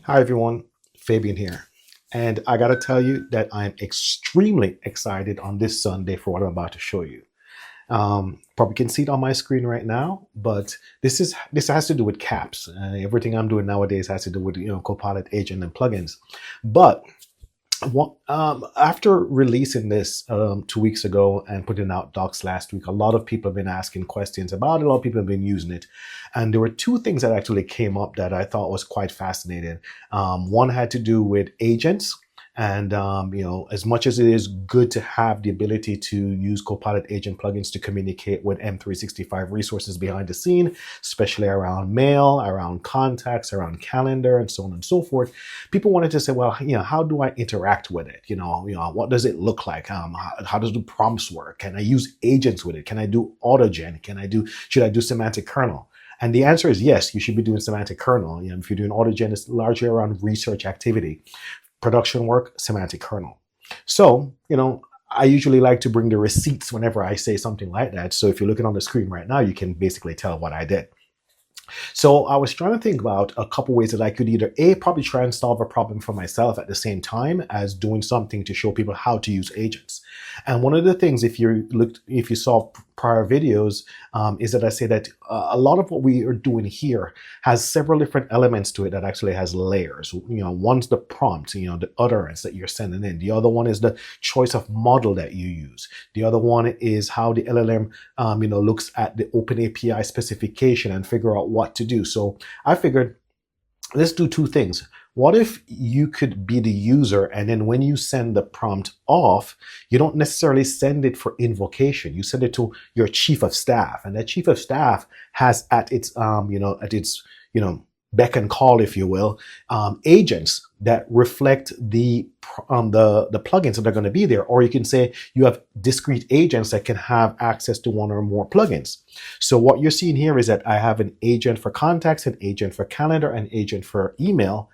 Hi everyone, Fabian here. And I gotta tell you that I'm extremely excited on this Sunday for what I'm about to show you. Probably can see it on my screen right now, but this has to do with caps. Everything I'm doing nowadays has to do with Copilot agent and plugins. But after releasing this 2 weeks ago and putting out docs last week, a lot of people have been asking questions about it. A lot of people have been using it. And there were two things that actually came up that I thought was quite fascinating. One had to do with agents. And as much as it is good to have the ability to use Copilot agent plugins to communicate with M365 resources behind the scene, especially around mail, around contacts, around calendar, and so on and so forth, people wanted to say, well, how do I interact with it? What does it look like? How does the prompts work? Can I use agents with it? Can I do autogen? Should I do semantic kernel? And the answer is yes, you should be doing semantic kernel. If you're doing autogen, it's largely around research activity. Production work, semantic kernel. So, I usually like to bring the receipts whenever I say something like that. So if you're looking on the screen right now, you can basically tell what I did. So I was trying to think about a couple ways that I could either probably try and solve a problem for myself at the same time as doing something to show people how to use agents. And one of the things, if you saw prior videos, is that I say that a lot of what we are doing here has several different elements to it that actually has layers. One's the prompt, the utterance that you're sending in. The other one is the choice of model that you use. The other one is how the LLM, looks at the OpenAPI specification and figure out what to do. So I figured, let's do two things. What if you could be the user, and then when you send the prompt off, you don't necessarily send it for invocation. You send it to your chief of staff, and that chief of staff has at its beck and call, if you will, agents that reflect the plugins that are going to be there. Or you can say you have discrete agents that can have access to one or more plugins. So what you're seeing here is that I have an agent for contacts, an agent for calendar, an agent for email.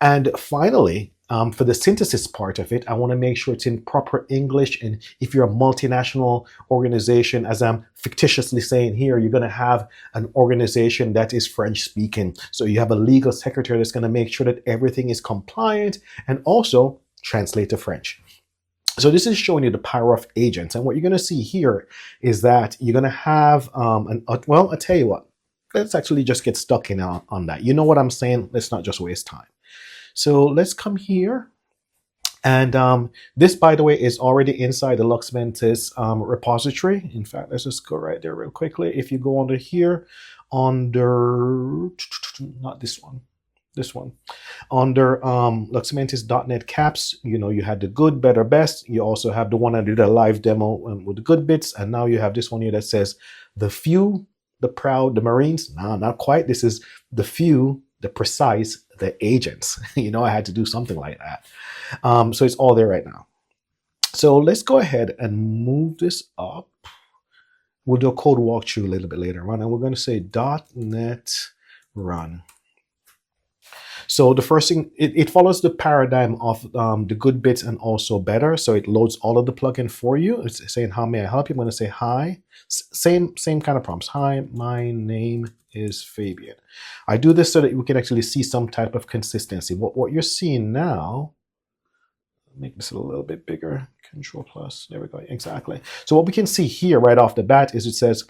And finally, for the synthesis part of it, I want to make sure it's in proper English. And if you're a multinational organization, as I'm fictitiously saying here, you're going to have an organization that is French speaking. So you have a legal secretary that's going to make sure that everything is compliant and also translate to French. So this is showing you the power of agents. And what you're going to see here is that you're going to have, well, I'll tell you what, let's actually just get stuck in on that. You know what I'm saying? Let's not just waste time. So let's come here. And this, by the way, is already inside the LuxMantis repository. In fact, let's just go right there real quickly. If you go under here, under, not this one, this one, under LuxMantis.net caps, you had the good, better, best. You also have the one I did a live demo with the good bits. And now you have this one here that says the few, the proud, the Marines. No, not quite. This is the few, the precise, the agents. I had to do something like that. So it's all there right now. So let's go ahead and move this up. We'll do a code walkthrough a little bit later on, and we're going to say .NET run. So the first thing, it follows the paradigm of the good bits and also better. So it loads all of the plugin for you. It's saying, how may I help you? I'm going to say hi. Same kind of prompts. Hi, my name is Fabian. I do this so that we can actually see some type of consistency. What you're seeing now, make this a little bit bigger, Control plus, there we go, exactly. So what we can see here right off the bat is it says,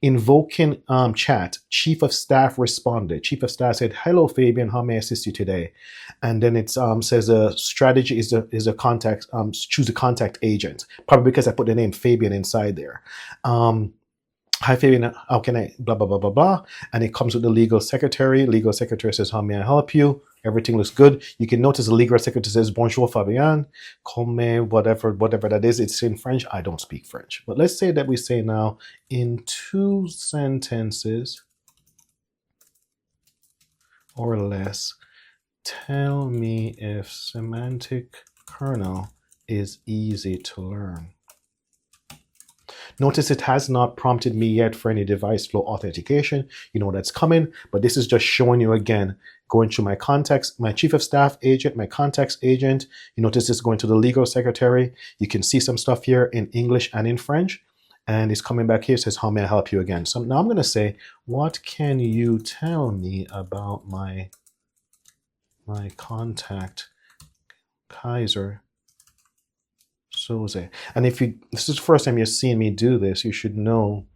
invoking chat, chief of staff responded. Chief of staff said, hello Fabian, how may I assist you today? And then it says a strategy is a contact, choose a contact agent, probably because I put the name Fabian inside there. Hi Fabian, how can I, blah, blah, blah, blah, blah. And it comes with the legal secretary. Legal secretary says, how may I help you? Everything looks good. You can notice the legal secretary says, bonjour Fabian, comme, whatever that is. It's in French. I don't speak French. But let's say that we say now in 2 sentences or less, tell me if semantic kernel is easy to learn. Notice it has not prompted me yet for any device flow authentication. You know that's coming, but this is just showing you again, going through my contacts, my chief of staff agent, my contacts agent. You notice it's going to the legal secretary. You can see some stuff here in English and in French. And it's coming back here, says, how may I help you again? So now I'm going to say, what can you tell me about my my contact Kaiser Soze. And if this is the first time you're seeing me do this, you should know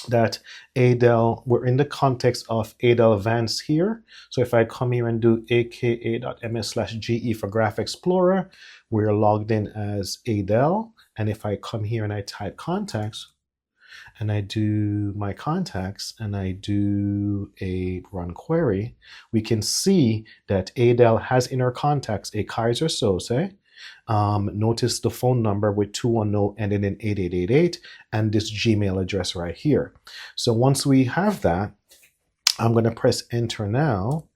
that Adele, we're in the context of Adele Vance here. So if I come here and do aka.ms/ge for Graph Explorer, we're logged in as Adele. And if I come here and I type contacts, and I do my contacts, and I do a run query, we can see that Adele has in her contacts a Kaiser Soze. Notice the phone number with 210 ending in 8888 and this Gmail address right here. So once we have that, I'm going to press enter now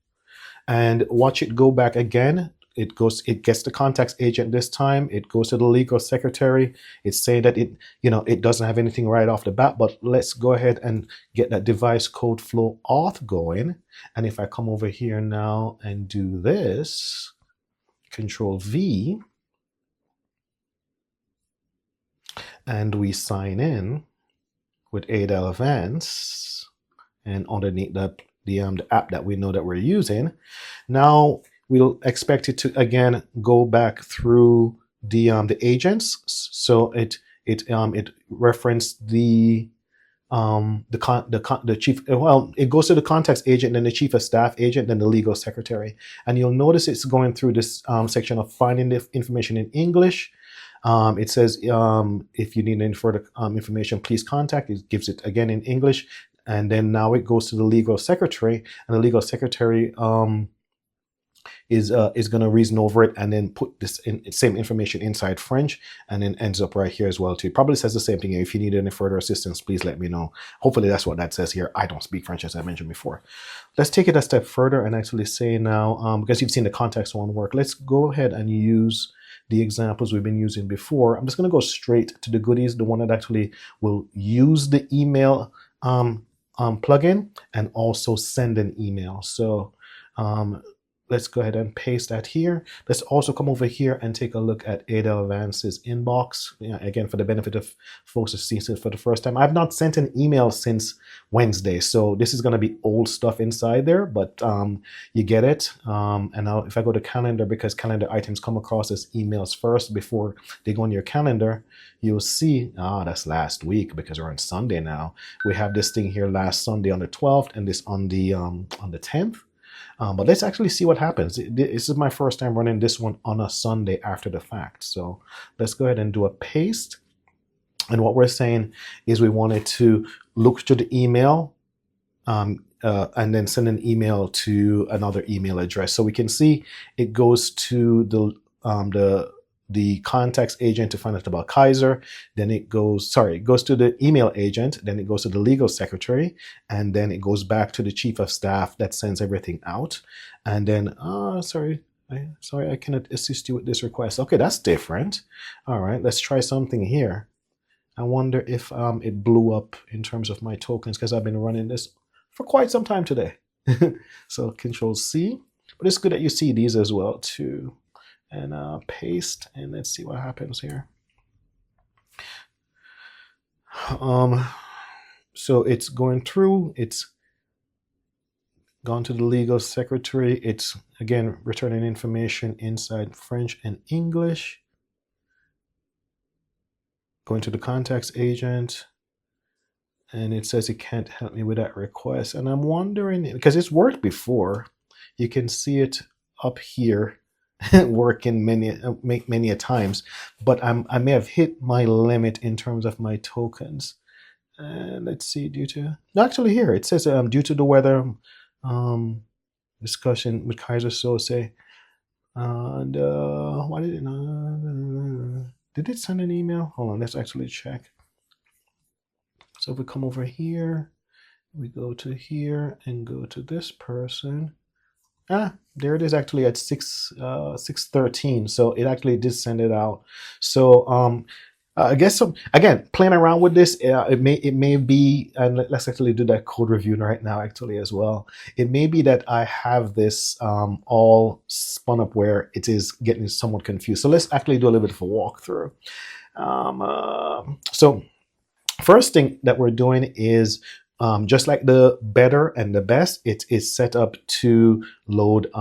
and watch it go back again. It gets the contacts agent this time. It goes to the legal secretary. It's saying that it doesn't have anything right off the bat, but let's go ahead and get that device code flow auth going. And if I come over here now and do this, Control V, and we sign in with Adele Vance and underneath the app that we know that we're using. Now we'll expect it to again go back through the agents. So it referenced the chief. Well, it goes to the contacts agent, then the chief of staff agent, then the legal secretary. And you'll notice it's going through this section of finding the information in English. It says if you need any further information, please contact. It gives it again in English, and then now it goes to the legal secretary, and the legal secretary is going to reason over it and then put this same information inside French, and then ends up right here as well too. It probably says the same thing. If you need any further assistance, please let me know. Hopefully that's what that says here. I don't speak French, as I mentioned before. Let's take it a step further and actually say now, because you've seen the context one work, let's go ahead and use the examples we've been using before. I'm just going to go straight to the goodies, the one that actually will use the email plugin and also send an email. So let's go ahead and paste that here. Let's also come over here and take a look at Adele Vance's inbox. Again, for the benefit of folks who see it for the first time, I've not sent an email since Wednesday, so this is going to be old stuff inside there, but you get it. And now if I go to calendar, because calendar items come across as emails first before they go in your calendar, you'll see, that's last week because we're on Sunday now. We have this thing here last Sunday on the 12th and this on the 10th. But let's actually see what happens. This is my first time running this one on a Sunday after the fact. So let's go ahead and do a paste. And what we're saying is we wanted to look to the email and then send an email to another email address. So we can see it goes to the contacts agent to find out about Kaiser, then it goes to the email agent, then it goes to the legal secretary, and then it goes back to the chief of staff that sends everything out. And then, sorry, I cannot assist you with this request. Okay, that's different. All right, let's try something here. I wonder if it blew up in terms of my tokens, because I've been running this for quite some time today. So Control C, but it's good that you see these as well too. And paste, and let's see what happens here. So it's going through, it's gone to the legal secretary, it's again returning information inside French and English, going to the contacts agent, and it says it can't help me with that request. And I'm wondering, because it's worked before, you can see it up here working many a times, but I may have hit my limit in terms of my tokens. And let's see, actually here it says due to the weather discussion with Kaiser Soze, and why did it did it send an email? Hold on, let's actually check. So if we come over here, we go to here and go to this person. There it is, actually at 6:13. So it actually did send it out. So I guess again, playing around with this, it may be, and let's actually do that code review right now actually as well. It may be that I have this all spun up where it is getting somewhat confused. So let's actually do a little bit of a walkthrough. So first thing that we're doing is Just like the better and the best, it is set up to load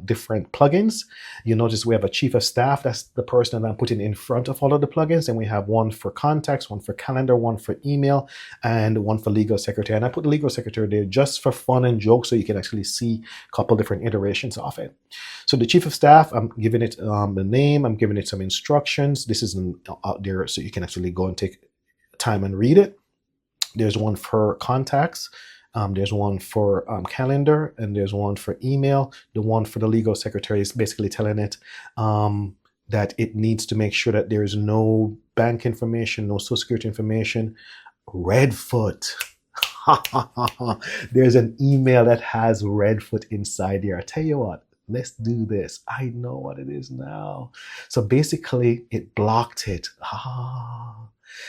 different plugins. You notice we have a chief of staff. That's the person that I'm putting in front of all of the plugins. And we have one for contacts, one for calendar, one for email, and one for legal secretary. And I put the legal secretary there just for fun and joke, so you can actually see a couple different iterations of it. So the chief of staff, I'm giving it the name. I'm giving it some instructions. This is out there, so you can actually go and take time and read it. There's one for contacts, there's one for calendar, and there's one for email. The one for the legal secretary is basically telling it that it needs to make sure that there is no bank information, no social security information. Redfoot. There's an email that has Redfoot inside there. I tell you what, let's do this. I know what it is now. So basically, it blocked it.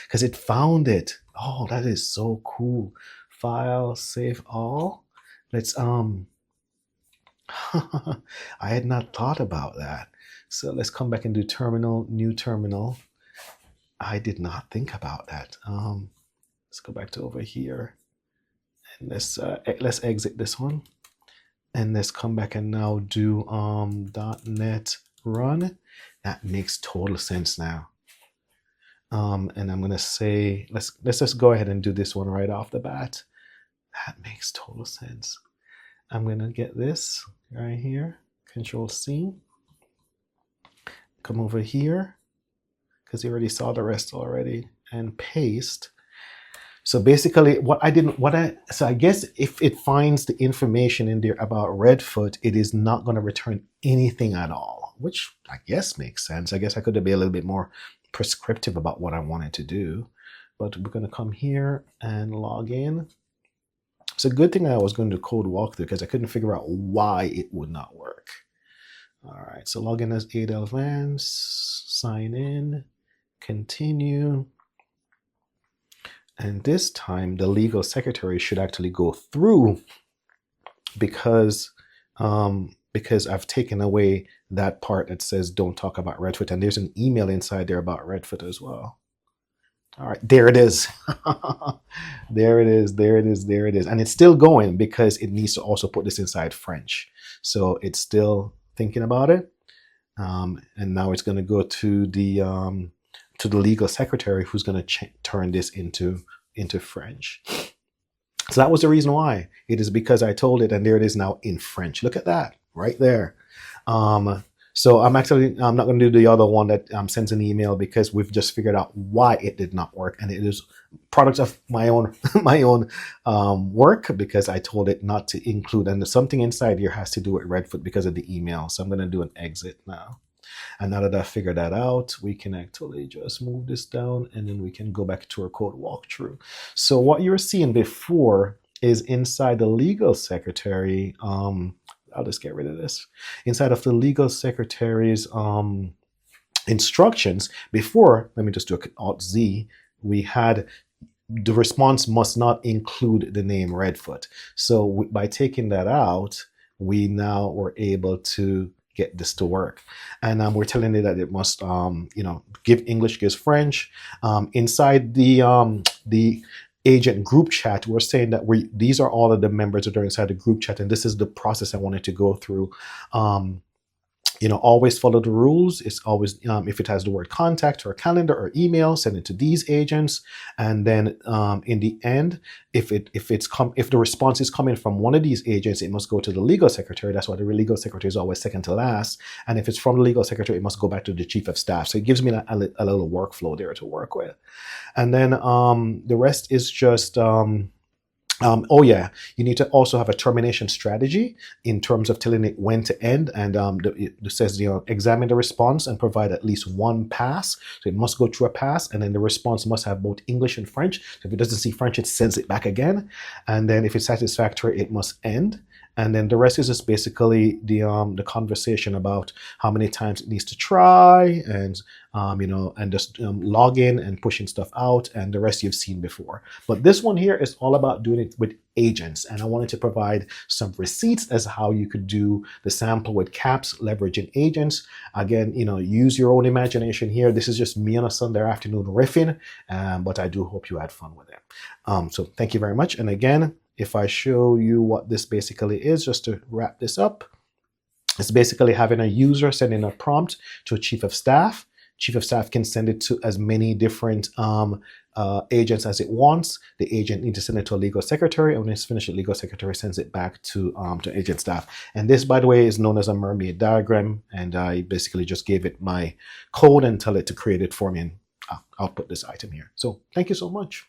Because it found it. Oh, that is so cool. File, save all. Let's I had not thought about that. So let's come back and do terminal, new terminal. I did not think about that. Let's go back to over here. And let's exit this one. And let's come back and now do .NET run. That makes total sense now. And I'm gonna say let's just go ahead and do this one right off the bat. That makes total sense. I'm gonna get this right here, Control C. Come over here, because you already saw the rest already, and paste. So basically, so I guess if it finds the information in there about Redfoot, it is not going to return anything at all, which I guess makes sense. I guess I could be a little bit more prescriptive about what I wanted to do, but we're going to come here and log in. It's a good thing I was going to code walkthrough, because I couldn't figure out why it would not work. All right, so log in as Advance, sign in, continue. And this time the legal secretary should actually go through, because I've taken away that part that says don't talk about Redfoot, and there's an email inside there about Redfoot as well. All right, there it is. There it is, there it is, there it is. And it's still going, because it needs to also put this inside French. So it's still thinking about it. And now it's going to go to the legal secretary, who's going to turn this into French. So that was the reason why. It is because I told it, and there it is now in French. Look at that right there. So I'm not going to do the other one that sends an email, because we've just figured out why it did not work, and it is product of my own work, because I told it not to include, and something inside here has to do with Redfoot because of the email. So I'm going to do an exit now. And now that I figured that out, we can actually just move this down, and then we can go back to our code walkthrough. So what you were seeing before is inside the legal secretary. I'll just get rid of this. Inside of the legal secretary's instructions, before, let me just do Alt-Z, we had the response must not include the name Redfoot. So by taking that out, we now were able to get this to work. And we're telling it that it must, give English, gives French. Inside the agent group chat, we're saying that these are all of the members that are inside the group chat, and this is the process I wanted to go through. Always follow the rules. It's always, if it has the word contact or calendar or email, send it to these agents. And then in the end, if the response is coming from one of these agents, it must go to the legal secretary. That's why the legal secretary is always second to last. And if it's from the legal secretary, it must go back to the chief of staff. So it gives me a little workflow there to work with. And then the rest is just, you need to also have a termination strategy in terms of telling it when to end. And it says, examine the response and provide at least one pass. So it must go through a pass, and then the response must have both English and French. So if it doesn't see French, it sends it back again. And then if it's satisfactory, it must end. And then the rest is just basically the conversation about how many times it needs to try, and and just log in and pushing stuff out, and the rest you've seen before. But this one here is all about doing it with agents, and I wanted to provide some receipts as how you could do the sample with caps leveraging agents. Again, use your own imagination here. This is just me on a Sunday afternoon riffing, but I do hope you had fun with it. So thank you very much. And again, if I show you what this basically is, just to wrap this up, it's basically having a user sending a prompt to a chief of staff. Chief of staff can send it to as many different agents as it wants. The agent needs to send it to a legal secretary, and when it's finished, the legal secretary sends it back to agent staff. And this, by the way, is known as a mermaid diagram, and I basically just gave it my code and tell it to create it for me, and I'll put this item here. So thank you so much.